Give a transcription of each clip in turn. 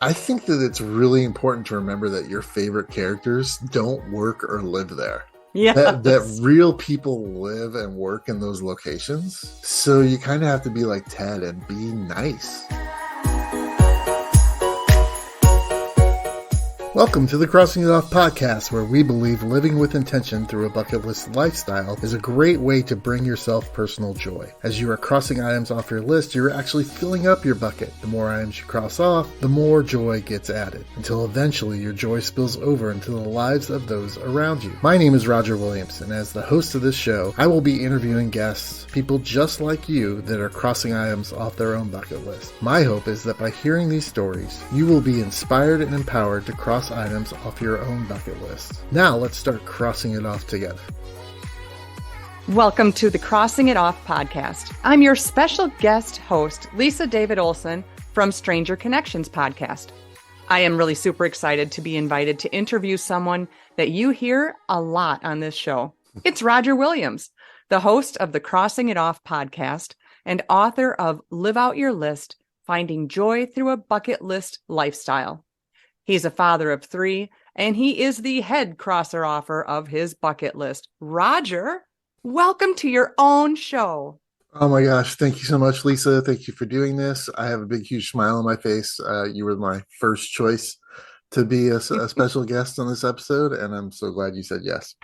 I think that it's really important to remember that your favorite characters don't work or live there. That Yes. real people live and work in those locations. So you kind of have to be like Ted and be nice. Welcome to the Crossing It Off podcast, where we believe living with intention through a bucket list lifestyle is a great way to bring yourself personal joy. As you are crossing items off your list, you're actually filling up your bucket. The more items you cross off, the more joy gets added, until eventually your joy spills over into the lives of those around you. My name is Roger Williams, and as the host of this show, I will be interviewing guests, people just like you that are crossing items off their own bucket list. My hope is that by hearing these stories, you will be inspired and empowered to cross items off your own bucket list. Now let's start crossing it off together. Welcome to the Crossing It Off podcast. I'm your special guest host, Lisa David Olson from Stranger Connections podcast. I am really super excited to be invited to interview someone that you hear a lot on this show. It's Roger Williams, the host of the Crossing It Off podcast and author of Live Out Your List, Finding Joy Through a Bucket List Lifestyle. He's a father of 3, and he is the head crosser offer of his bucket list. Roger, welcome to your own show. Oh my gosh, thank you so much, Lisa. Thank you for doing this. I have a big, huge smile on my face. You were my first choice to be a special guest on this episode, and I'm so glad you said yes.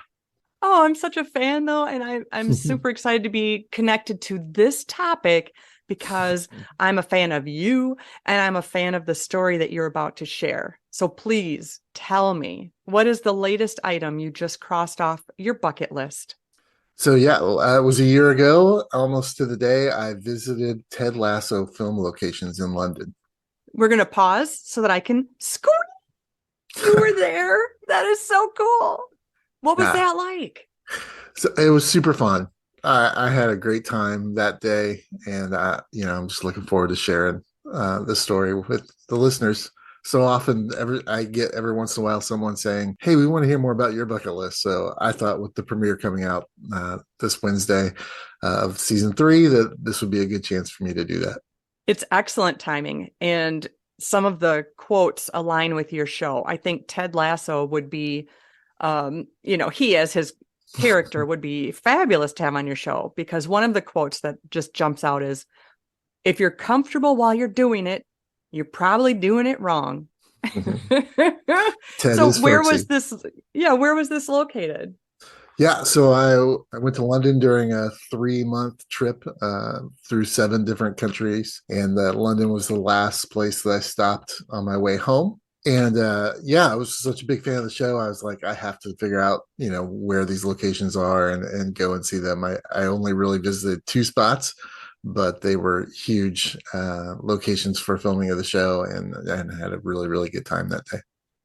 Oh, I'm such a fan, though, and I'm super excited to be connected to this topic because I'm a fan of you, and I'm a fan of the story that you're about to share. So please tell me, what is the latest item you just crossed off your bucket list? So yeah, it was a year ago, almost to the day, I visited Ted Lasso film locations in London. We're going to pause so that I can scoot. You were there. That is so cool. What was that like? So it was super fun. I had a great time that day, and I'm just looking forward to sharing the story with the listeners. So often, I get every once in a while someone saying, "Hey, we want to hear more about your bucket list." So I thought, with the premiere coming out this Wednesday of season 3, that this would be a good chance for me to do that. It's excellent timing, and some of the quotes align with your show. I think Ted Lasso would be, he as his character would be fabulous to have on your show, because one of the quotes that just jumps out is, "If you're comfortable while you're doing it, you're probably doing it wrong." Mm-hmm. So where was this? Yeah, where was this located? Yeah, so I went to London during a 3-month trip through 7 different countries, and London was the last place that I stopped on my way home. And I was such a big fan of the show. I was like, I have to figure out, where these locations are and go and see them. I only really visited 2 spots, but they were huge locations for filming of the show, and had a really, really good time that day.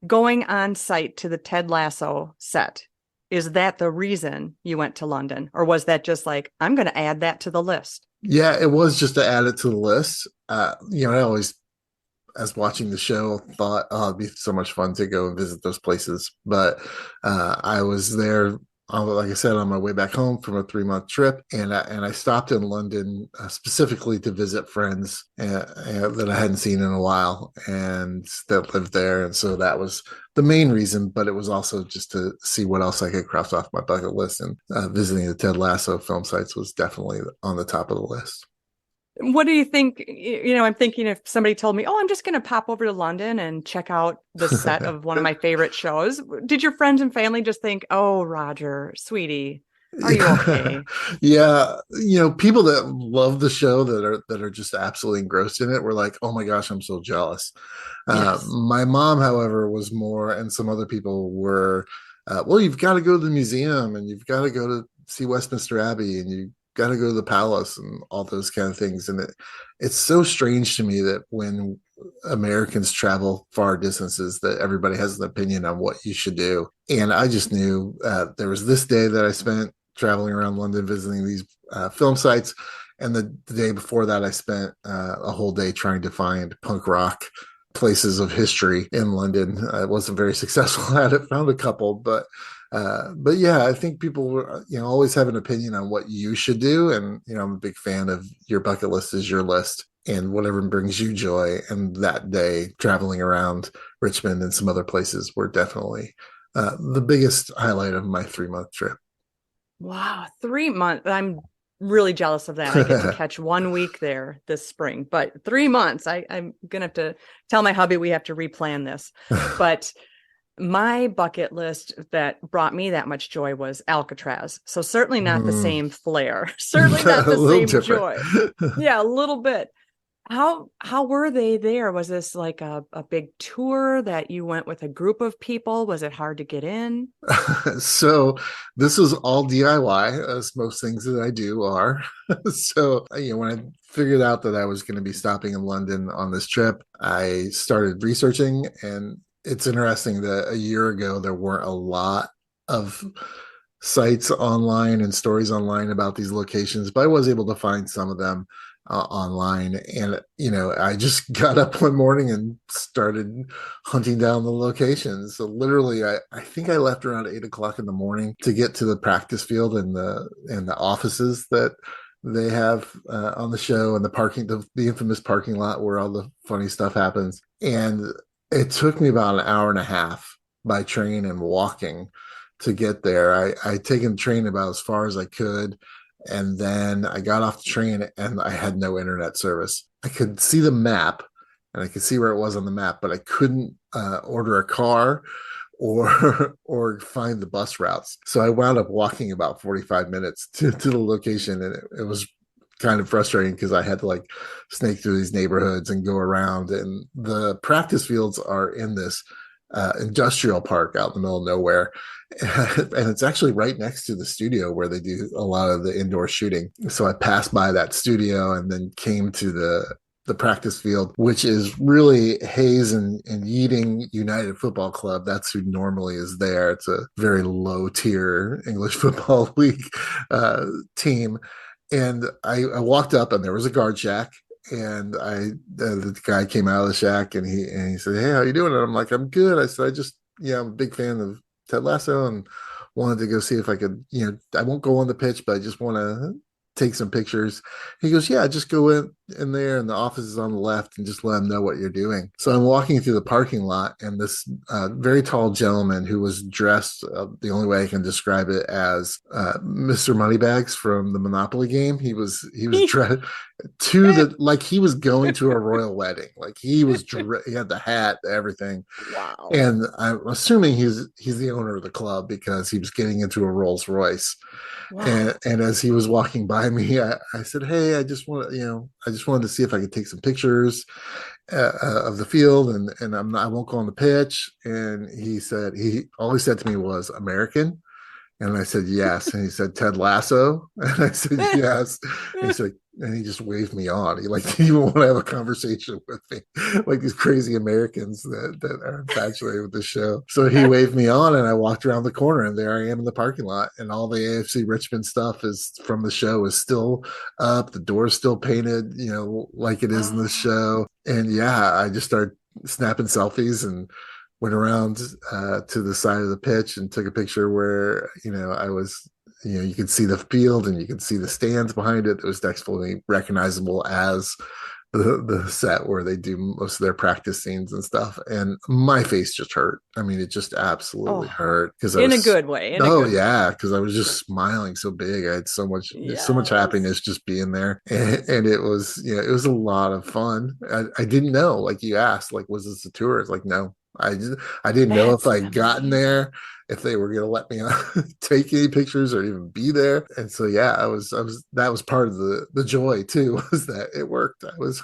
Going on site to the Ted Lasso set, is that the reason you went to London? Or was that just like, I'm going to add that to the list? Yeah, it was just to add it to the list. I always, as watching the show, thought, oh, it'd be so much fun to go and visit those places. But I was there, like I said, on my way back home from a 3-month trip, and I stopped in London specifically to visit friends that I hadn't seen in a while and that lived there. And so that was the main reason, but it was also just to see what else I could cross off my bucket list. And visiting the Ted Lasso film sites was definitely on the top of the list. What do you think? I'm thinking if somebody told me, I'm just going to pop over to London and check out the set of one of my favorite shows. Did your friends and family just think, "Oh, Roger, sweetie, are you okay?" Yeah. People that love the show that are just absolutely engrossed in it were like, "Oh my gosh, I'm so jealous." Yes. My mom, however, was more, and some other people were, well, you've got to go to the museum, and you've got to go to see Westminster Abbey, and you got to go to the palace and all those kind of things. And it's so strange to me that when Americans travel far distances, that everybody has an opinion on what you should do. And I just knew there was this day that I spent traveling around London visiting these film sites, and the day before that I spent a whole day trying to find punk rock places of history in London. I wasn't very successful at it, found a couple, but yeah, I think people always have an opinion on what you should do. And I'm a big fan of your bucket list is your list. and whatever brings you joy. And that day, traveling around Richmond and some other places were definitely the biggest highlight of my 3 month trip. Wow, 3 months. I'm really jealous of that. I get to catch 1 week there this spring, but 3 months. I'm gonna have to tell my hubby we have to replan this. But my bucket list that brought me that much joy was Alcatraz. So certainly not the Mm, same flair, certainly not a the little same different. joy. Yeah, a little bit. How were they there? Was this like a big tour that you went with a group of people? Was it hard to get in? So this was all DIY, as most things that I do are. So, when I figured out that I was going to be stopping in London on this trip, I started researching. And it's interesting that a year ago, there weren't a lot of sites online and stories online about these locations, but I was able to find some of them online. And, I just got up one morning and started hunting down the locations. So literally, I think I left around 8 o'clock in the morning to get to the practice field and the offices that they have on the show, and the infamous parking lot where all the funny stuff happens. And it took me about an hour and a half by train and walking to get there. I'd taken the train about as far as I could. And then I got off the train and I had no internet service. I could see the map and I could see where it was on the map, but I couldn't order a car or or find the bus routes. So I wound up walking about 45 minutes to the location, and it was kind of frustrating because I had to like snake through these neighborhoods and go around. And the practice fields are in this industrial park out in the middle of nowhere. And it's actually right next to the studio where they do a lot of the indoor shooting. So I passed by that studio and then came to the practice field, which is really Hayes and Yeating United Football Club. That's who normally is there. It's a very low tier English football league team. And I walked up and there was a guard shack. And the guy came out of the shack and he said, "Hey, how you doing?" And I'm like, "I'm good." I said, I'm a big fan of Ted Lasso and wanted to go see if I could, I won't go on the pitch, but I just want to take some pictures." He goes, "Yeah, just go in there, and the office is on the left, and just let them know what you're doing." So I'm walking through the parking lot, and this very tall gentleman who was dressed, the only way I can describe it, as Mr. Moneybags from the Monopoly game. He was dressed to the like he was going to a royal wedding. Like he had the hat, everything. Wow. And I'm assuming he's the owner of the club because he was getting into a Rolls Royce. Wow. And as he was walking by me, I said, "Hey, I just wanted to see if I could take some pictures of the field, and I won't go on the pitch." And he all he said to me was American. And I said, "Yes." And he said, "Ted Lasso?" And I said, "Yes." And he just waved me on. He didn't want to have a conversation with me, like these crazy Americans that are infatuated with the show. So he waved me on, and I walked around the corner, and there I am in the parking lot, and all the AFC Richmond stuff is from the show is still up. The door's still painted, like it is in the show. And yeah, I just started snapping selfies and went around to the side of the pitch and took a picture where I was, you could see the field and you could see the stands behind it. It was definitely recognizable as the set where they do most of their practice scenes and stuff. And my face just hurt. I mean, it just absolutely Oh, hurt because I in a was, good way, in a oh good way. yeah, because I was just smiling so big. I had so much Yes. happiness just being there. And it was, it was a lot of fun. I didn't know, like you asked, like, was this a tour? It's like, no, I didn't know if That's I'd gotten amazing. there, if they were going to let me take any pictures or even be there. And so, yeah, that was part of the joy too, was that it worked. I was,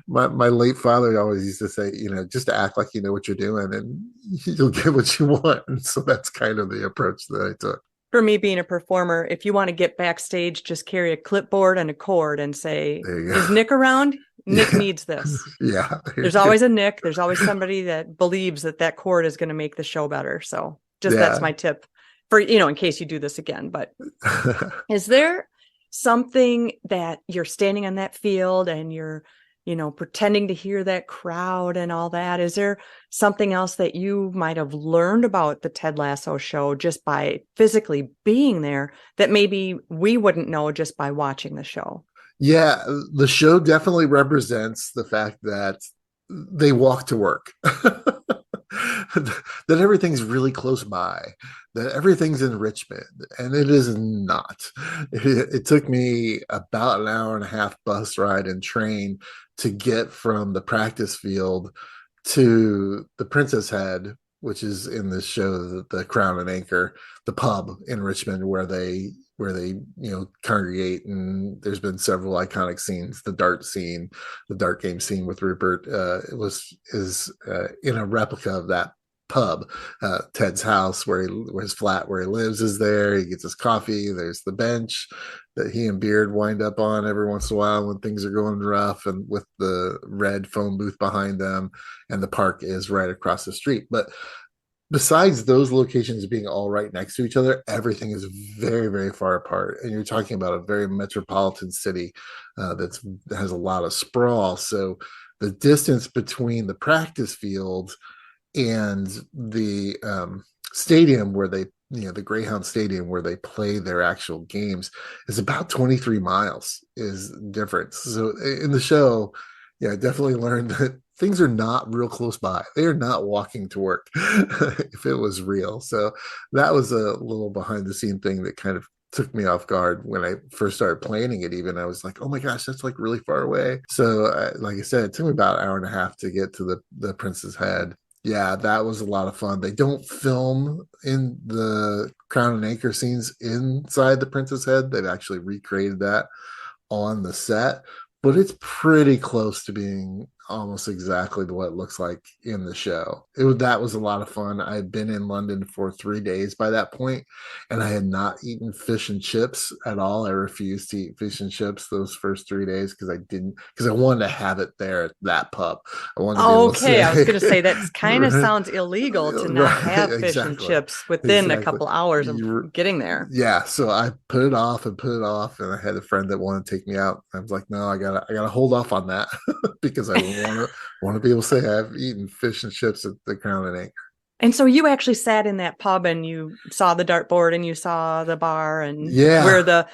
my late father always used to say, just act like you know what you're doing and you'll get what you want. And so that's kind of the approach that I took. For me being a performer, if you want to get backstage, just carry a clipboard and a cord and say, There you "Is go. Nick around? Nick Yeah. needs this." Yeah. There There's you always a Nick. There's always somebody that believes that cord is going to make the show better. So go. just that's Yeah. my tip for, in case you do this again. But is there something that you're standing on that field and you're, pretending to hear that crowd and all that? Is there something else that you might have learned about the Ted Lasso show just by physically being there that maybe we wouldn't know just by watching the show? Yeah, the show definitely represents the fact that they walk to work. That everything's really close by, that everything's in Richmond, and it is not. It took me about an hour and a half bus ride and train to get from the practice field to the Princess Head, which is in this show, the Crown and Anchor, the pub in Richmond where they congregate. And there's been several iconic scenes. The dart game scene with Rupert is in a replica of that pub. Ted's house where his flat where he lives is there. He gets his coffee. There's the bench that he and Beard wind up on every once in a while when things are going rough, and with the red phone booth behind them, and the park is right across the street. But besides those locations being all right next to each other, everything is very, very far apart. And you're talking about a very metropolitan city that has a lot of sprawl. So the distance between the practice field and the stadium where the Greyhound Stadium where they play their actual games is about 23 miles is difference. So in the show, yeah, I definitely learned that things are not real close by. They are not walking to work if it was real. So that was a little behind the scene thing that kind of took me off guard when I first started planning it. Even I was like, oh my gosh, that's like really far away. So like I said, it took me about an hour and a half to get to the Prince's Head. Yeah, that was a lot of fun. They don't film in the Crown and Anchor scenes inside the Prince's Head. They've actually recreated that on the set, but it's pretty close to being almost exactly what it looks like in the show. That was a lot of fun. I had been in London for 3 days by that point, and I had not eaten fish and chips at all. I refused to eat fish and chips those first 3 days because I wanted to have it there at that pub. I wanted to be able to Okay, I was say, going to say that kind of right, sounds illegal to not right, have fish and exactly, chips within a exactly. couple hours of You getting there. yeah, so I put it off and put it off, and I had a friend that wanted to take me out. I was like, no, I gotta hold off on that because I want to be able to say I've eaten fish and chips at the Crown and Anchor. And so you actually sat in that pub and you saw the dartboard and you saw the bar and Yeah, where the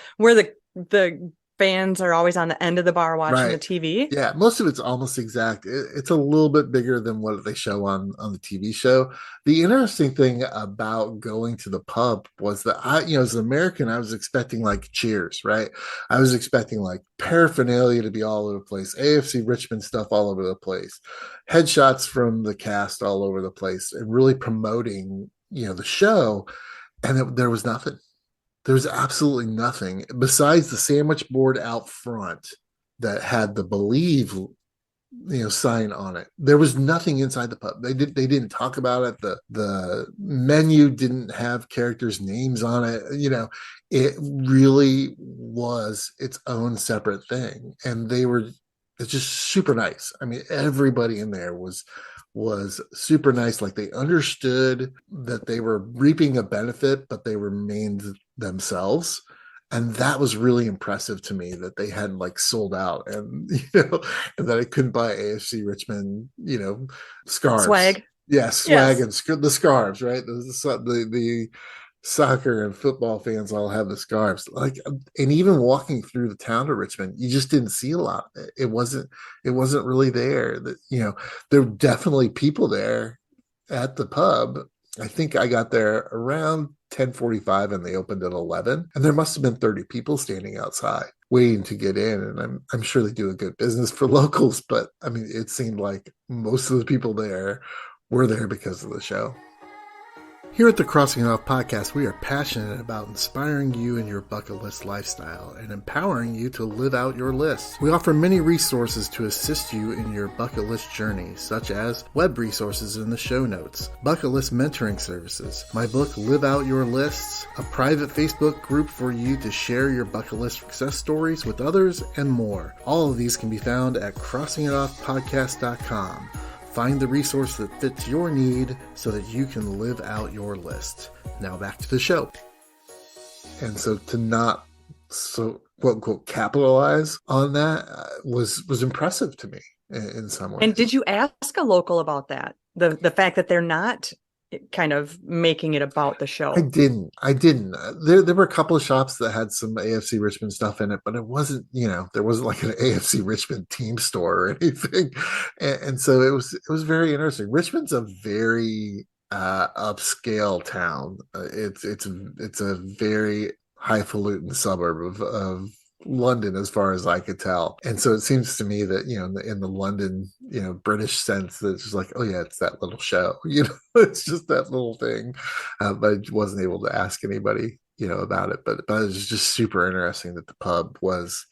fans are always on the end of the bar watching the right. TV. Yeah, most of it's almost exact. It's a little bit bigger than what they show on the TV show. The interesting thing about going to the pub was that as an American, I was expecting like cheers, right? I was expecting like paraphernalia to be all over the place, AFC Richmond stuff all over the place, headshots from the cast all over the place, and really promoting, the show. And there was nothing. There was absolutely nothing besides the sandwich board out front that had the Believe sign on it. There was nothing inside the pub. They didn't talk about it. The menu didn't have characters' names on it. It really was its own separate thing. And it's just super nice. I mean, everybody in there was super nice. Like they understood that they were reaping a benefit, but they remained themselves. And that was really impressive to me that they hadn't like sold out, and and that I couldn't buy AFC Richmond, scarves. Swag. Yeah, swag Yes. and the scarves, right? The soccer and football fans all have the scarves. Like, and even walking through the town of Richmond, you just didn't see a lot of it. It wasn't really there. That there were definitely people there at the pub. I think I got there around 10:45 and they opened at 11, and there must have been 30 people standing outside waiting to get in. And I'm sure they do a good business for locals, but I mean, it seemed like most of the people there were there because of the show. Here at the Crossing It Off podcast, we are passionate about inspiring you in your bucket list lifestyle and empowering you to live out your lists. We offer many resources to assist you in your bucket list journey, such as web resources in the show notes, bucket list mentoring services, my book Live Out Your Lists, a private Facebook group for you to share your bucket list success stories with others, and more. All of these can be found at crossingitoffpodcast.com. Find the resource that fits your need so that you can live out your list. Now back to the show. And so to not quote unquote capitalize on that was impressive to me in some And ways. did you ask a local about that? The fact that they're not kind of making it about the I show. didn't. I didn't. There were a couple of shops that had some AFC Richmond stuff in it, but it wasn't, there wasn't like an AFC Richmond team store or anything. And so it was very interesting. Richmond's a very upscale town. It's a very highfalutin suburb of London as far as I could tell. And so it seems to me that, in the London, British sense, that it's just like, oh yeah, it's that little show, it's just that little thing. But I wasn't able to ask anybody, about it. But it was just super interesting that the pub was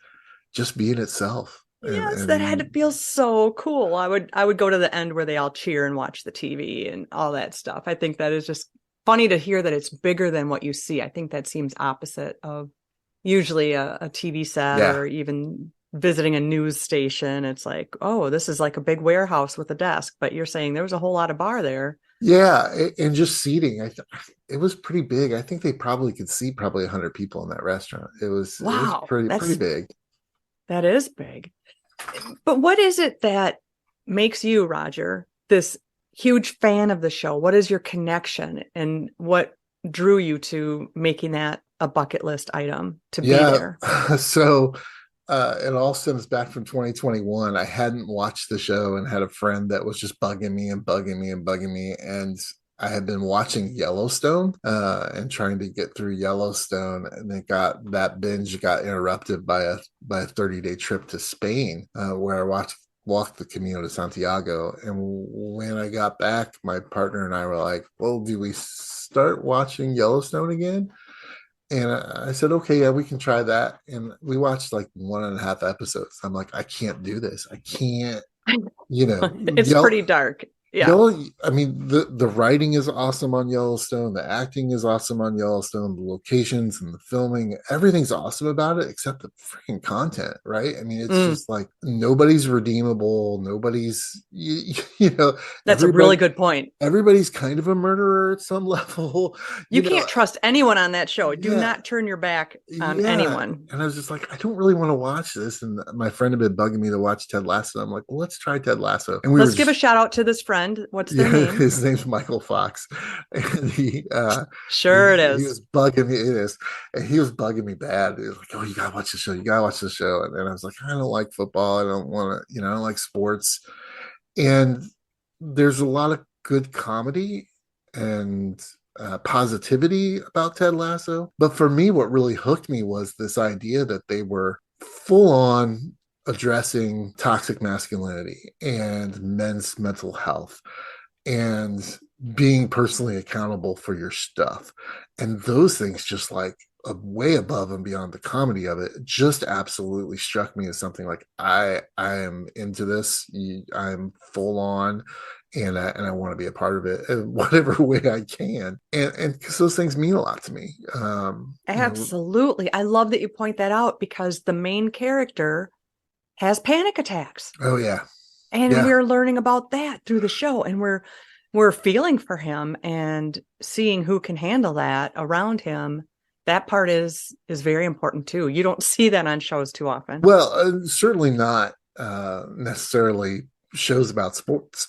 just being itself. Yes, that had to And feel so cool. I would go to the end where they all cheer and watch the TV and all that stuff. I think that is just funny to hear that it's bigger than what you see. I think that seems opposite of usually a TV set yeah, or even visiting a news station. It's like, oh, this is like a big warehouse with a desk, but you're saying there was a whole lot of bar there. yeah, and just seating. It was pretty big. I think they probably could seat probably 100 people in that restaurant. It was Wow, pretty big. that is big. But what is it that makes you, Roger, this huge fan of the show? What is your connection and what drew you to making that a bucket list item to be Yeah. there? So it all stems back from 2021. I hadn't watched the show and had a friend that was just bugging me and bugging me and bugging me. And I had been watching Yellowstone and trying to get through Yellowstone, and that binge got interrupted by a 30-day trip to Spain, where I walked the Camino de Santiago. And when I got back, my partner and I were like, "Well, do we start watching Yellowstone again?" And I said, okay, yeah, we can try that. And we watched like 1.5 episodes. I'm like, I can't do this. I can't, you know, It's pretty dark. Yeah. I mean, the writing is awesome on Yellowstone. The acting is awesome on Yellowstone. The locations and the filming, everything's awesome about it except the freaking content, right? I mean, it's Mm, just like nobody's redeemable. Nobody's, you know, that's a really everybody, good point. everybody's kind of a murderer at some level, You you know. can't trust anyone on that show. Do Yeah, not turn your back on yeah. anyone. And I was just like, I don't really want to watch this. And my friend had been bugging me to watch Ted Lasso. I'm like, well, let's try Ted Lasso. And we were Let's give a just, shout out to this friend. What's their yeah, name? his name's Michael Fox. And Sure it he is. was bugging me. It is. And he was bugging me bad. He was like, oh, you gotta watch the show. You gotta watch the show. And I was like, I don't like football. I don't want to, I don't like sports. And there's a lot of good comedy and positivity about Ted Lasso. But for me, what really hooked me was this idea that they were full on addressing toxic masculinity and men's mental health and being personally accountable for your stuff. And those things just like way above and beyond the comedy of it just absolutely struck me as something like I am into this. I'm full on, and I want to be a part of it in whatever way I can. And because those things mean a lot to me. Absolutely. I love that you point that out because the main character has panic attacks. Oh yeah. And Yeah. we're learning about that through the show. And we're feeling for him and seeing who can handle that around him. That part is very important too. You don't see that on shows too often. Well, certainly not necessarily shows about sports.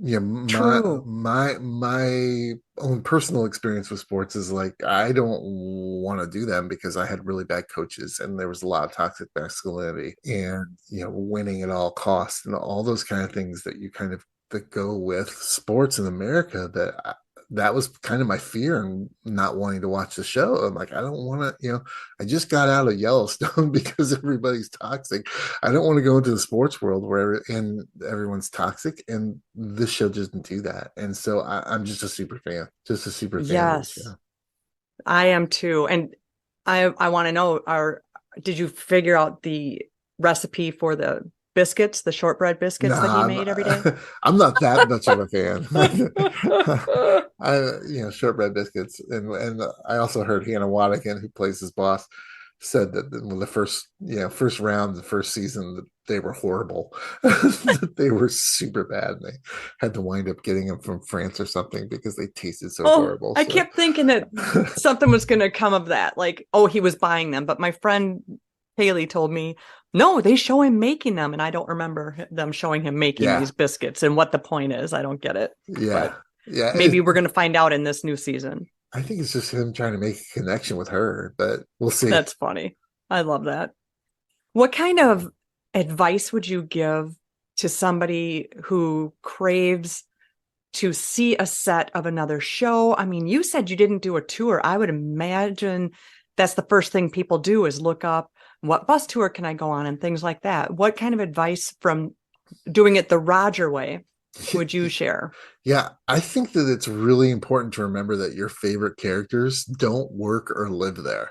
My True. my own personal experience with sports is like I don't want to do them because I had really bad coaches and there was a lot of toxic masculinity and winning at all costs and all those kind of things that you kind of that go with sports in America that was kind of my fear and not wanting to watch the show. I'm like, I don't want to, I just got out of Yellowstone because everybody's toxic. I don't want to go into the sports world where and everyone's toxic. And this show doesn't do that. And so I'm just a super fan, of the Yes, show. I am too. And I want to know, did you figure out the recipe for the biscuits, the shortbread biscuits that he Nah, made every day? I'm not that much of a fan. Shortbread biscuits, and I also heard Hannah Wadigan, who plays his boss, said that when the first round, the first season, that they were horrible. That they were super bad. And they had to wind up getting them from France or something because they tasted so Oh, horrible. I So kept thinking that something was going to come of that. Like, oh, he was buying them. But my friend Haley told me, no, they show him making them. And I don't remember them showing him making yeah, these biscuits and what the point is. I don't get it. yeah. But Yeah, Maybe we're going to find out in this new season. I think it's just him trying to make a connection with her, but we'll see. That's funny. I love that. What kind of advice would you give to somebody who craves to see a set of another show? I mean, you said you didn't do a tour. I would imagine that's the first thing people do is look up what bus tour can I go on and things like that. What kind of advice from doing it the Roger way would you share? Yeah, I think that it's really important to remember that your favorite characters don't work or live there.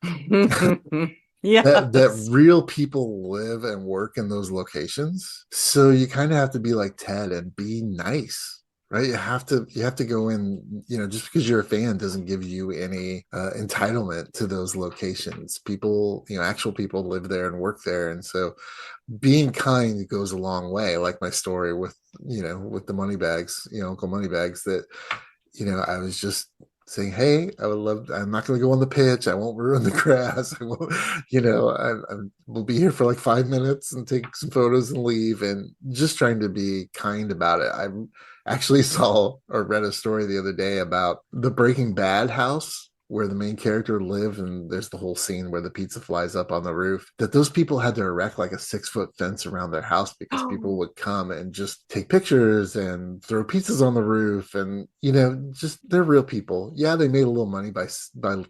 That Yes. real people live and work in those locations. So you kind of have to be like Ted and be nice, right? You have to go in, just because you're a fan doesn't give you any entitlement to those locations. People, actual people live there and work there. And so being kind goes a long way. Like my story with the money bags, Uncle Moneybags, that I was just saying, hey, I'm not going to go on the pitch. I won't ruin the grass. I won't, we'll be here for like 5 minutes and take some photos and leave, and just trying to be kind about it. I actually saw or read a story the other day about the Breaking Bad house where the main character lived, and there's the whole scene where the pizza flies up on the roof, that those people had to erect like a 6-foot fence around their house because people would come and just take pictures and throw pizzas on the roof. And just they're real people. Yeah, they made a little money by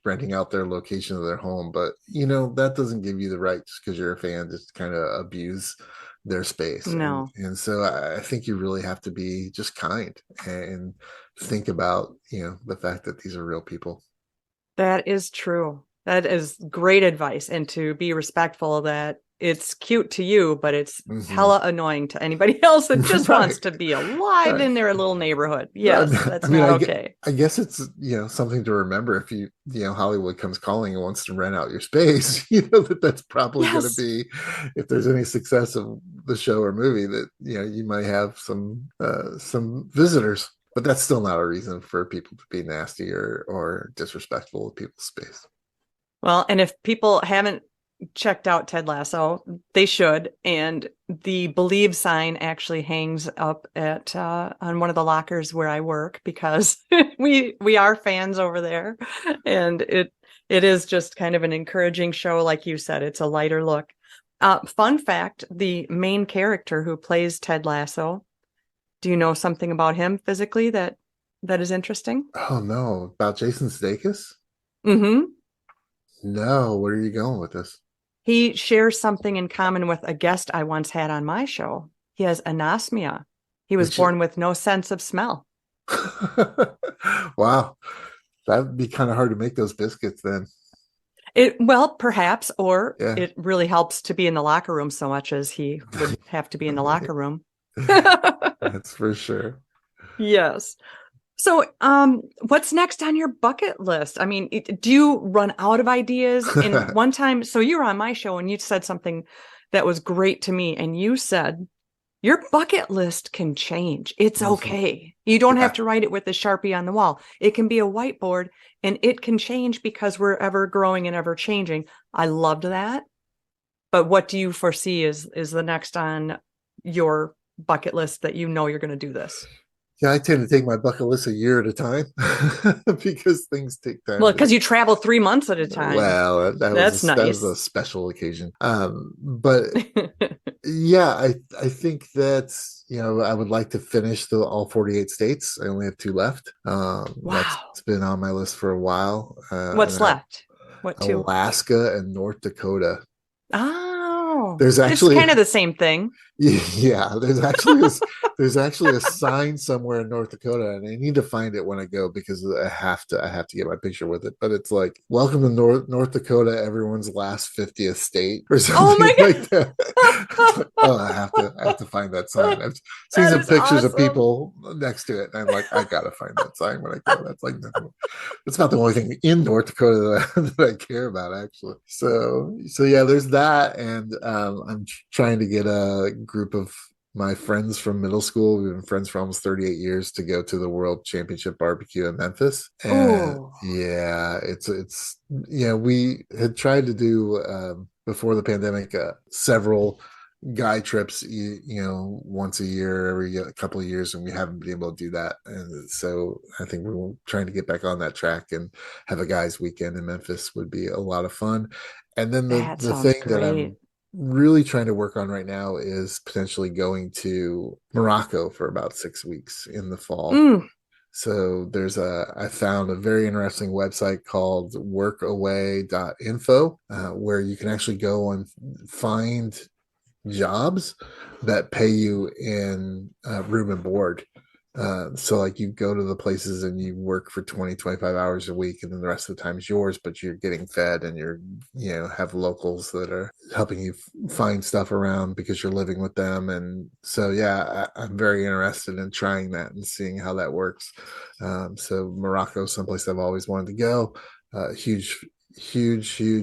renting out their location of their home, but that doesn't give you the right, just because you're a fan, just kind of abuse their space. and No, and so I think you really have to be just kind and think about the fact that these are real people. that is true. That is great advice. And to be respectful that it's cute to you, but it's Hmm. hella annoying to anybody else that just Right. wants to be alive Right. in their little neighborhood. Yes, I that's mean, not okay. I guess it's something to remember if Hollywood comes calling and wants to rent out your space. That's probably going to Yes. be, if there's any success of the show or movie, that you might have some visitors. But that's still not a reason for people to be nasty or disrespectful of people's space. Well, and if people haven't checked out Ted Lasso, they should. And the Believe sign actually hangs up at on one of the lockers where I work because we are fans over there, and it is just kind of an encouraging show, like you said. It's a lighter look. Fun fact: the main character who plays Ted Lasso. Do you know something about him physically that is interesting? Oh no, about Jason Sudeikis? Mm-hmm. No, where are you going with this? He shares something in common with a guest I once had on my show. He has anosmia. He was Which is born with no sense of smell. wow, that'd be kind of hard to make those biscuits then. Well, perhaps, or Yeah. it really helps to be in the locker room so much as he would have to be in the locker room. That's for sure. Yes. So, what's next on your bucket list? I mean, do you run out of ideas? In one time, so you were on my show and you said something that was great to me, and you said your bucket list can change. It's Mhm. okay. You don't have Yeah. to write it with a Sharpie on the wall. It can be a whiteboard and it can change because we're ever growing and ever changing. I loved that. But what do you foresee is the next on your bucket list that you know you're going to do this? Yeah, I tend to take my bucket list a year at a time because things take time Well, to. because you travel 3 months at a time. Well, That's that was a nice. special occasion. But yeah, I think that I would like to finish the all 48 states. I only have two left. That's Wow. been on my list for a while. What's left? What two? Alaska and North Dakota. Oh, There's it's actually kind of the same thing. yeah, there's actually a sign somewhere in North Dakota, and I need to find it when I go because I have to get my picture with it. But it's like, welcome to North Dakota, everyone's last 50th state or Oh something my like God. that. Oh, I have to find that sign. I've seen That some is pictures of awesome. people next to it, and I'm like, I gotta find that sign when I go. It's about the only thing in North Dakota that I care about, actually. So yeah, there's that, and I'm trying to get a group of my friends from middle school. We've been friends for almost 38 years to go to the World Championship Barbecue in Memphis, and Oh, yeah, it's we had tried to do before the pandemic several guy trips, once a year, every couple of years, and we haven't been able to do that. And so I think we're trying to get back on that track and have a guys' weekend in Memphis would be a lot of fun. And then the That the sounds thing that great. I'm really trying to work on right now is potentially going to Morocco for about 6 weeks in the fall. Mm. So I found a very interesting website called workaway.info, where you can actually go and find jobs that pay you in room and board. So like you go to the places and you work for 20-25 hours a week, and then the rest of the time is yours, but you're getting fed and have locals that are helping you find stuff around because you're living with them. And so, yeah, I'm very interested in trying that and seeing how that works. So Morocco is someplace I've always wanted to go. Huge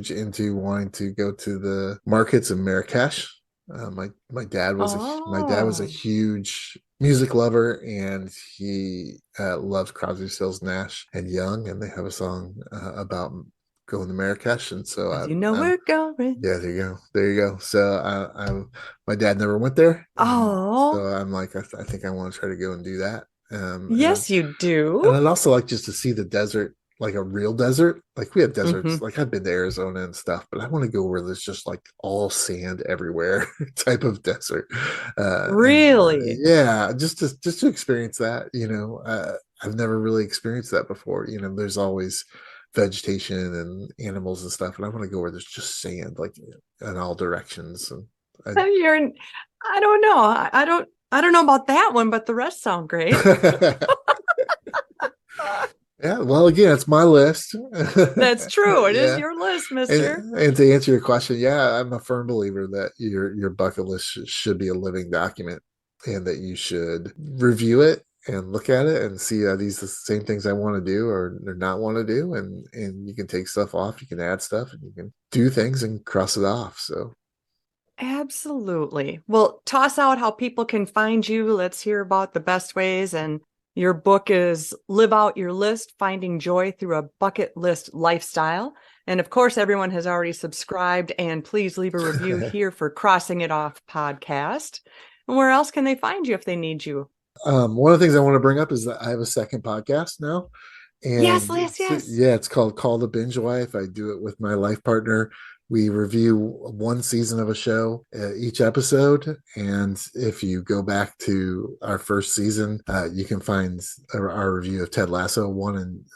into wanting to go to the markets in Marrakesh. My dad was a Oh, huge music lover, and he loves Crosby, Stills, Nash and Young, and they have a song about going to Marrakesh. And so because you know I'm we're going. yeah, there you go. So my dad never went there, and so Oh, I'm like, I think I want to try to go and do that. yes, you And do. I'd also like just to see the desert, like a real desert. Like we have deserts, Hmm. like I've been to Arizona and stuff, but I want to go where there's just like all sand everywhere type of desert. And Really? Yeah, just to experience that, I've never really experienced that before. There's always vegetation and animals and stuff, and I want to go where there's just sand, like in all directions. And You're, I don't know. I don't know about that one, but the rest sound great. I Yeah, well, again, it's my list. That's true. It is Yeah, your list, mister. and to answer your question, yeah, I'm a firm believer that your bucket list should be a living document, and that you should review it and look at it and see, are these the same things I want to do or not want to do, and you can take stuff off, you can add stuff, and you can do things and cross it off. So Absolutely. Well, toss out how people can find you. Let's hear about the best ways. And your book is Live Out Your List, Finding Joy Through a Bucket List Lifestyle. And of course, everyone has already subscribed. And please leave a review here for Crossing It Off podcast. And where else can they find you if they need you? one of the things I want to bring up is that I have a second podcast now. Yes, And yes, yes. yeah, it's called Call the Binge Wife. I do it with my life partner. We review one season of a show each episode. And if you go back to our first season, you can find our review of Ted Lasso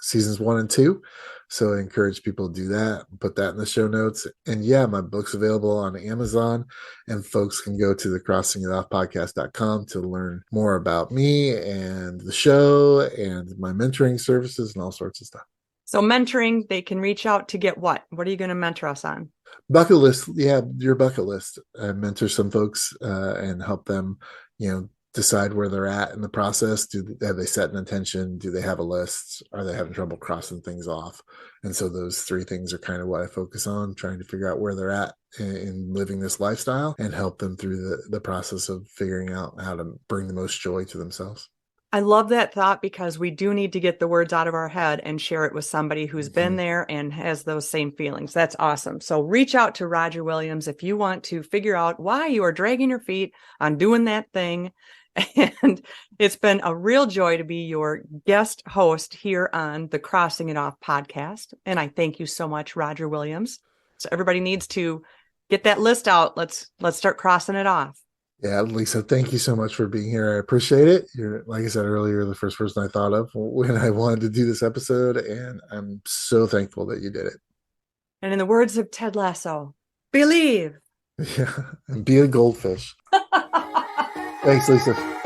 seasons 1 and 2. So I encourage people to do that, put that in the show notes. And yeah, my book's available on Amazon, and folks can go to the crossingitoffpodcast.com to learn more about me and the show and my mentoring services and all sorts of stuff. So, mentoring, they can reach out to get what? What are you going to mentor us on? Bucket list, yeah, your bucket list. I mentor some folks and help them, decide where they're at in the process. Have they set an intention? Do they have a list? Are they having trouble crossing things off? And so those three things are kind of what I focus on, trying to figure out where they're at in living this lifestyle and help them through the process of figuring out how to bring the most joy to themselves. I love that thought because we do need to get the words out of our head and share it with somebody who's been Mm-hmm. there and has those same feelings. That's awesome. So reach out to Roger Williams if you want to figure out why you are dragging your feet on doing that thing. And it's been a real joy to be your guest host here on the Crossing It Off podcast. And I thank you so much, Roger Williams. So everybody needs to get that list out. Let's start crossing it off. Yeah, Lisa, thank you so much for being here. I appreciate it. You're, like I said earlier, the first person I thought of when I wanted to do this episode, and I'm so thankful that you did it. And in the words of Ted Lasso, believe. Yeah, and be a goldfish. Thanks, Lisa.